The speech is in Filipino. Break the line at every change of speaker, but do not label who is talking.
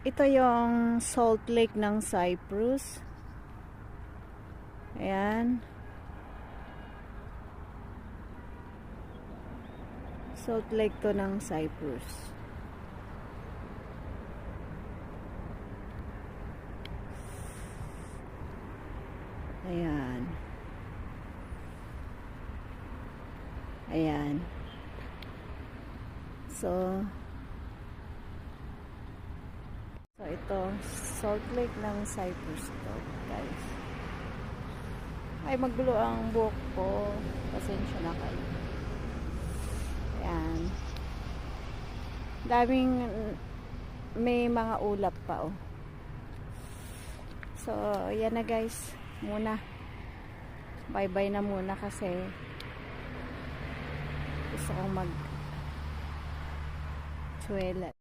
Ito yung Salt Lake ng Cyprus. Ayan. Salt Lake to ng Cyprus. Ayan. Ayan. So ito, Salt Lake ng Cyprus to, guys. Ay, magulo ang buhok ko. Pasensya na kayo. Ayan. Daming may mga ulap pa, oh. So, yan na, guys. Muna. Bye-bye na muna kasi gusto kong mag-toilet.